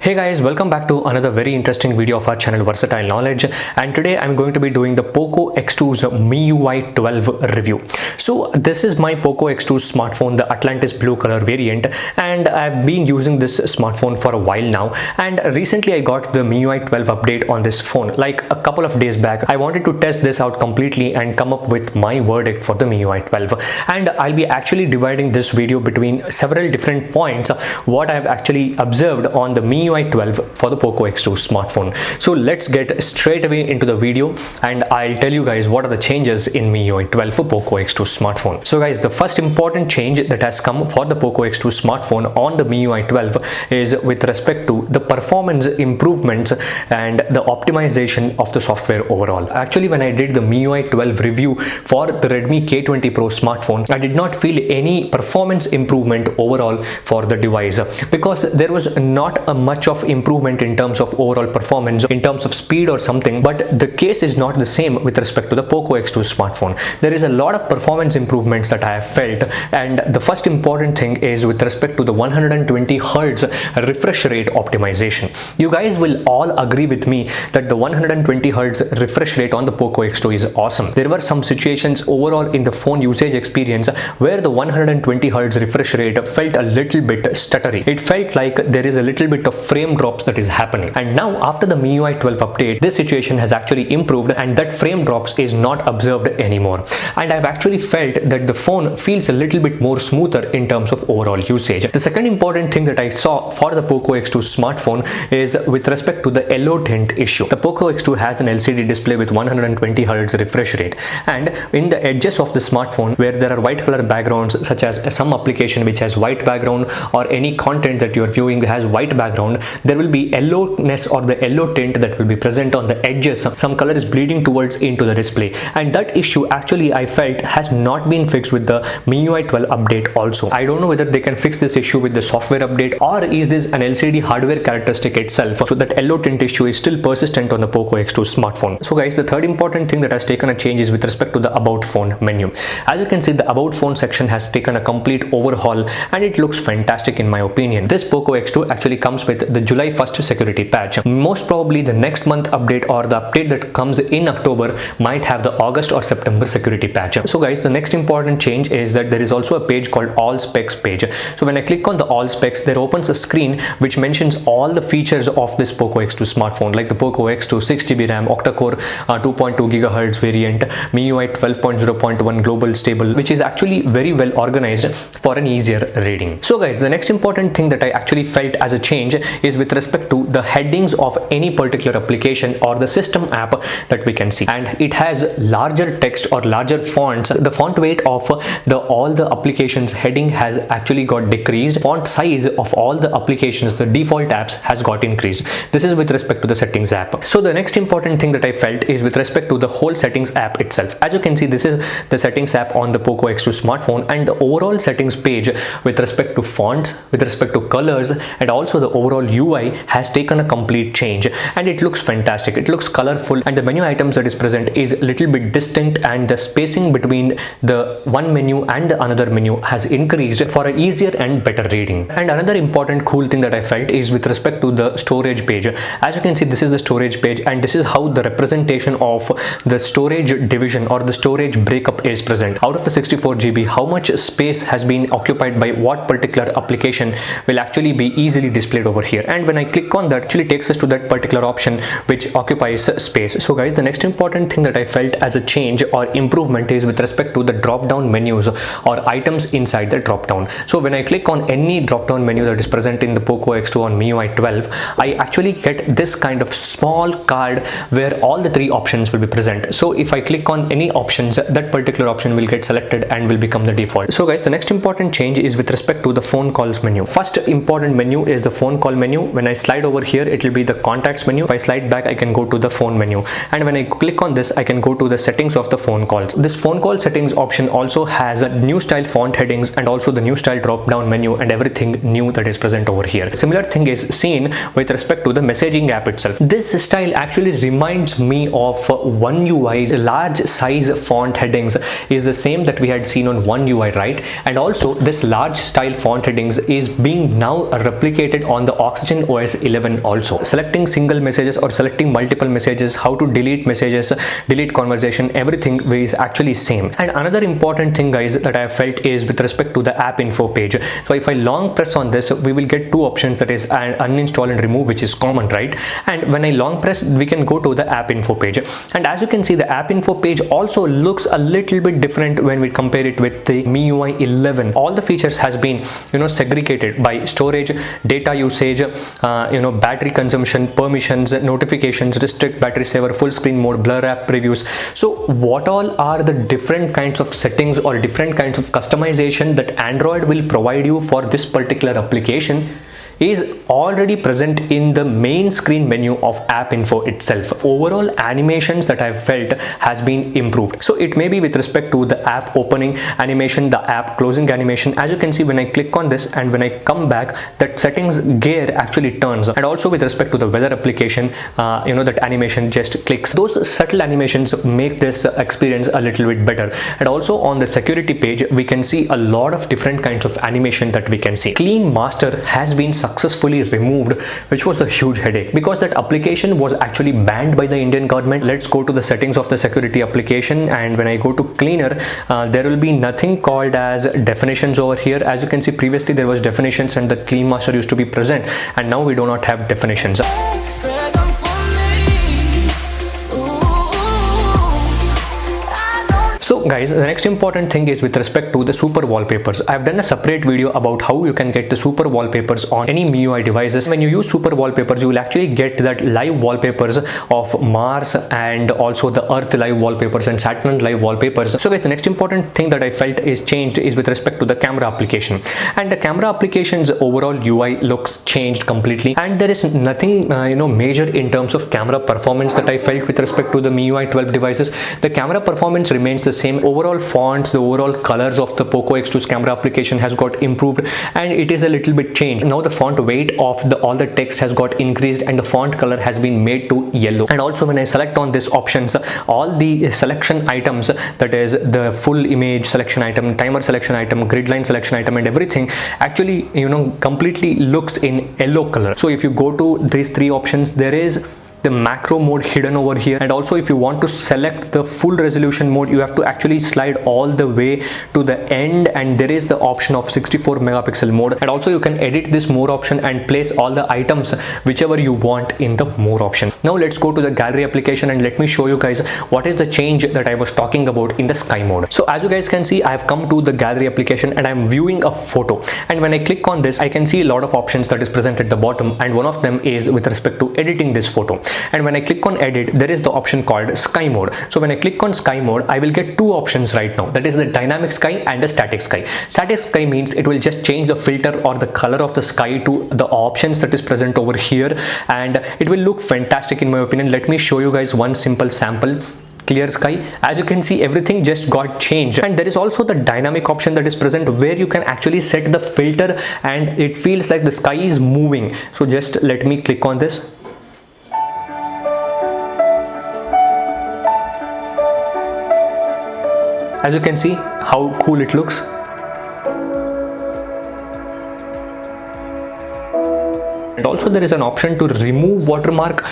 Hey guys, welcome back to another very interesting video of our channel Versatile Knowledge, and today I'm going to be doing the Poco X2's MIUI 12 review. So this is my Poco X2 smartphone, the Atlantis blue color variant, and I've been using this smartphone for a while now, and recently I got the MIUI 12 update on this phone like a couple of days back. I wanted to test this out completely and come up with my verdict for the MIUI 12, and I'll be actually dividing this video between several different points what I've actually observed on the MIUI 12 for the Poco X2 smartphone. So let's get straight away into the video and I'll tell you guys what are the changes in MIUI 12 for Poco X2 smartphone. So guys, the first important change that has come for the Poco X2 smartphone on the MIUI 12 is with respect to the performance improvements and the optimization of the software overall. Actually, when I did the MIUI 12 review for the Redmi K20 Pro smartphone, I did not feel any performance improvement overall for the device because there was not a much of improvement in terms of overall performance, in terms of speed or something, but the case is not the same with respect to the Poco X2 smartphone. There is a lot of performance improvements that I have felt, and the first important thing is with respect to the 120 Hz refresh rate optimization. You guys will all agree with me that the 120 Hz refresh rate on the Poco X2 is awesome. There were some situations overall in the phone usage experience where the 120 Hz refresh rate felt a little bit stuttery. It felt like there is a little bit of frame drops that is happening, and now after the MIUI 12 update, this situation has actually improved and that frame drops is not observed anymore, and I've actually felt that the phone feels a little bit more smoother in terms of overall usage. The second important thing that I saw for the Poco X2 smartphone is with respect to the yellow tint issue. The Poco X2 has an LCD display with 120 Hz refresh rate, and in the edges of the smartphone where there are white color backgrounds, such as some application which has white background or any content that you're viewing has white background, there will be yellowness or the yellow tint that will be present on the edges. Some color is bleeding towards into the display, and that issue actually I felt has not been fixed with the MIUI 12 update also. I don't know whether they can fix this issue with the software update, or is this an LCD hardware characteristic itself, so that yellow tint issue is still persistent on the Poco X2 smartphone. So guys, the third important thing that has taken a change is with respect to the about phone menu. As you can see, the about phone section has taken a complete overhaul and it looks fantastic in my opinion. This Poco X2 actually comes with the July 1st security patch. Most probably the next month update or the update that comes in October might have the August or September security patch. So guys, the next important change is that there is also a page called All Specs page. So when I click on the All Specs, there opens a screen which mentions all the features of this Poco X2 smartphone, like the Poco X2 6GB RAM, octa-core 2.2 GHz variant, MIUI 12.0.1 global stable, which is actually very well organized for an easier reading. So guys, the next important thing that I actually felt as a change is with respect to the headings of any particular application or the system app that we can see, and it has larger text or larger fonts. The font weight of all the applications heading has actually got decreased. Font size of all the applications, the default apps, has got increased. This is with respect to the settings app. So the next important thing that I felt is with respect to the whole settings app itself. As you can see, this is the settings app on the Poco X2 smartphone, and the overall settings page with respect to fonts, with respect to colors, and also the overall UI has taken a complete change, and it looks fantastic. It looks colorful, and the menu items that is present is a little bit distinct, and the spacing between the one menu and the another menu has increased for an easier and better reading. And another important cool thing that I felt is with respect to the storage page. As you can see, this is the storage page, and this is how the representation of the storage division or the storage breakup is present. Out of the 64 GB, how much space has been occupied by what particular application will actually be easily displayed over here, and when I click on that, actually takes us to that particular option which occupies space. So guys, the next important thing that I felt as a change or improvement is with respect to the drop down menus or items inside the drop down. So when I click on any drop down menu that is present in the Poco X2 on MIUI 12, I actually get this kind of small card where all the three options will be present. So if I click on any options, that particular option will get selected and will become the default. So guys, the next important change is with respect to the phone calls menu. First important menu is the phone call menu. When I slide over here, it will be the contacts menu. If I slide back, I can go to the phone menu, and when I click on this, I can go to the settings of the phone calls. This phone call settings option also has a new style font headings and also the new style drop down menu and everything new that is present over here. A similar thing is seen with respect to the messaging app itself. This style actually reminds me of One UI's large size font headings is the same that we had seen on One UI, right? And also this large style font headings is being now replicated on the Oxygen OS 11 11 also. Selecting single messages or selecting multiple messages, how to delete messages, delete conversation, everything is actually same. And another important thing guys that I have felt is with respect to the app info page. So if I long press on this, we will get two options, that is uninstall and remove, which is common, right? And when I long press, we can go to the app info page, and as you can see, the app info page also looks a little bit different when we compare it with the MIUI 11. All the features has been segregated by storage, data usage, battery consumption, permissions, notifications, restrict, battery saver, full screen mode, blur app previews. So what all are the different kinds of settings or different kinds of customization that Android will provide you for this particular application is already present in the main screen menu of app info itself. Overall animations that I've felt has been improved. So it may be with respect to the app opening animation, the app closing animation. As you can see, when I click on this and when I come back, that settings gear actually turns. And also with respect to the weather application, that animation just clicks. Those subtle animations make this experience a little bit better. And also on the security page, we can see a lot of different kinds of animation that we can see. Clean Master has been successfully removed, which was a huge headache because that application was actually banned by the Indian government. Let's go to the settings of the security application, and when I go to cleaner, there will be nothing called as definitions over here. As you can see, previously there was definitions and the Clean Master used to be present, and now we do not have definitions. So guys, the next important thing is with respect to the super wallpapers. I've done a separate video about how you can get the super wallpapers on any MIUI devices. When you use super wallpapers, you will actually get that live wallpapers of Mars and also the Earth live wallpapers and Saturn live wallpapers. So guys, the next important thing that I felt is changed is with respect to the camera application. And the camera application's overall UI looks changed completely, and there is nothing major in terms of camera performance that I felt with respect to the MIUI 12 devices. The camera performance remains the same. Overall fonts, the overall colors of the Poco X2's camera application has got improved, and it is a little bit changed. Now the font weight of all the text has got increased, and the font color has been made to yellow. And also when I select on these options, all the selection items, that is the full image selection item, timer selection item, grid line selection item, and everything actually completely looks in yellow color. So if you go to these three options, there is the macro mode hidden over here, and also if you want to select the full resolution mode, you have to actually slide all the way to the end, and there is the option of 64 megapixel mode. And also you can edit this more option and place all the items whichever you want in the more option. Now let's go to the gallery application, and let me show you guys what is the change that I was talking about in the sky mode. So as you guys can see, I have come to the gallery application and I'm viewing a photo, and when I click on this, I can see a lot of options that is present at the bottom, and one of them is with respect to editing this photo. And when I click on edit, there is the option called sky mode. So when I click on sky mode, I will get two options right now, that is the dynamic sky and the static sky. Static sky means it will just change the filter or the color of the sky to the options that is present over here, and it will look fantastic in my opinion. Let me show you guys one simple sample. Clear sky. As you can see, everything just got changed, and there is also the dynamic option that is present where you can actually set the filter and it feels like the sky is moving. So just let me click on this. As you can see how cool it looks. And also there is an option to remove watermark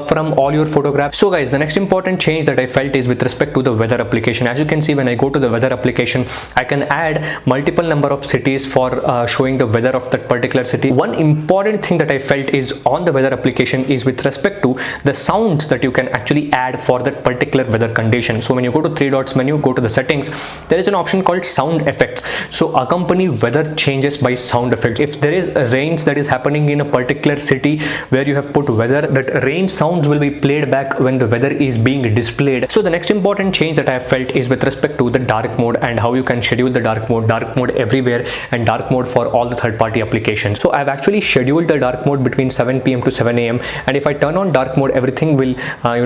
from all your photographs. So guys, the next important change that I felt is with respect to the weather application. As you can see, when I go to the weather application, I can add multiple number of cities for showing the weather of that particular city. One important thing that I felt is on the weather application is with respect to the sounds that you can actually add for that particular weather condition. So when you go to three dots menu, go to the settings, there is an option called sound effects. So accompany weather changes by sound effects. If there is rains that is happening in a particular city where you have put weather, that rain sounds will be played back when the weather is being displayed. So the next important change that I have felt is with respect to the dark mode and how you can schedule the dark mode everywhere, and dark mode for all the third-party applications. So I've actually scheduled the dark mode between 7 PM to 7 AM, and if I turn on dark mode, everything will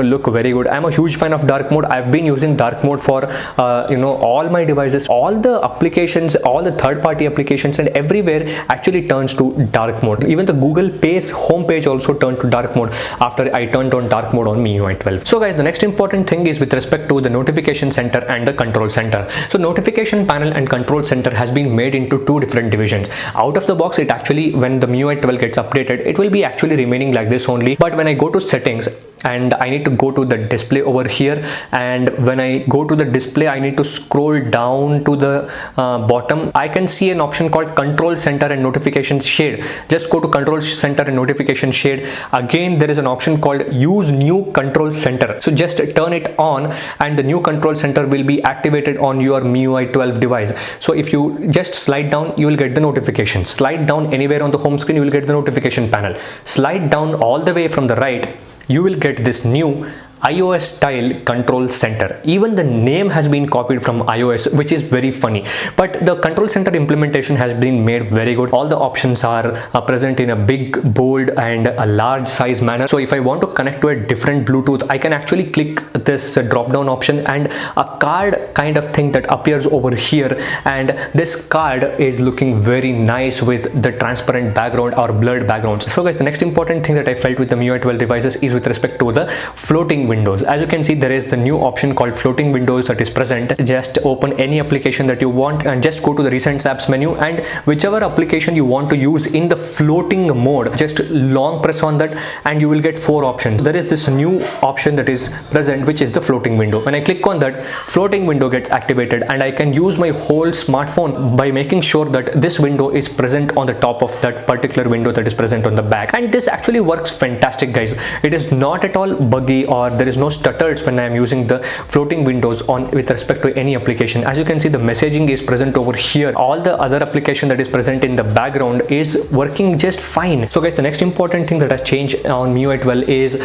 look very good. I'm a huge fan of dark mode. I've been using dark mode for all my devices, all the applications, all the third-party applications, and everywhere actually turns to dark mode. Even the Google base home page also turned to dark mode after I turned on dark mode on MIUI 12. So guys, the next important thing is with respect to the notification center and the control center. So notification panel and control center has been made into two different divisions. Out of the box, it actually, when the MIUI 12 gets updated, it will be actually remaining like this only. But when I go to settings and I need to go to the display over here, and when I go to the display, I need to scroll down to the bottom. I can see an option called control center and notification shade. Just go to control center and notification shade. Again, there is an option called use new control center. So just turn it on and the new control center will be activated on your MIUI 12 device. So if you just slide down, you will get the notifications. Slide down anywhere on the home screen, you will get the notification panel. Slide down all the way from the right, you will get this new iOS style control center. Even the name has been copied from iOS, which is very funny, but the control center implementation has been made very good. All the options are present in a big, bold and a large size manner. So if I want to connect to a different Bluetooth, I can actually click this drop down option and a card kind of thing that appears over here, and this card is looking very nice with the transparent background or blurred backgrounds. So guys, the next important thing that I felt with the MIUI 12 devices is with respect to the floating windows. As you can see, there is the new option called floating windows that is present. Just open any application that you want and just go to the recent apps menu, and whichever application you want to use in the floating mode, just long press on that and you will get four options. There is this new option that is present, which is the floating window. When I click on that, floating window gets activated and I can use my whole smartphone by making sure that this window is present on the top of that particular window that is present on the back. And this actually works fantastic, guys. It is not at all buggy or there is no stutters when I am using the floating windows on with respect to any application. As you can see, the messaging is present over here. All the other application that is present in the background is working just fine. So guys, the next important thing that has changed on MIUI 12 is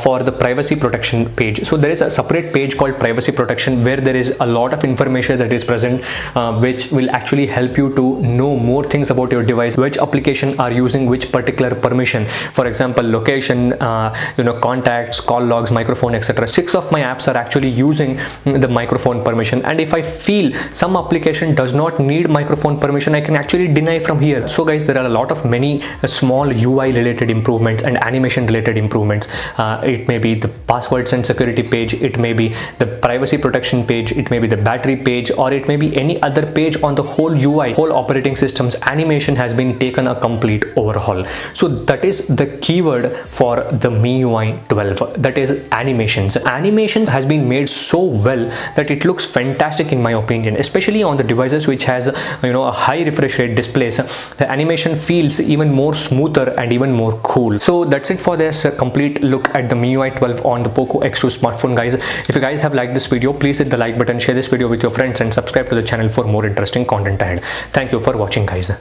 for the privacy protection page. So there is a separate page called privacy protection where there is a lot of information that is present, which will actually help you to know more things about your device, which application are using which particular permission. For example, location, contacts, call logs, microphone, etc. 6 of my apps are actually using the microphone permission, and if I feel some application does not need microphone permission, I can actually deny from here. So guys, there are a lot of many small UI related improvements and animation related improvements. It may be the passwords and security page, it may be the privacy protection page, it may be the battery page, or it may be any other page on the whole UI, whole operating system's animation has been taken a complete overhaul. So that is the keyword for the MIUI 12, that is animations. Animations has been made so well that it looks fantastic in my opinion, especially on the devices which has a high refresh rate displays. The animation feels even more smoother and even more cool. So that's it for this complete look at the MIUI 12 on the POCO X2 smartphone, guys. If you guys have liked this video, please hit the like button, share this video with your friends and subscribe to the channel for more interesting content ahead. Thank you for watching, guys.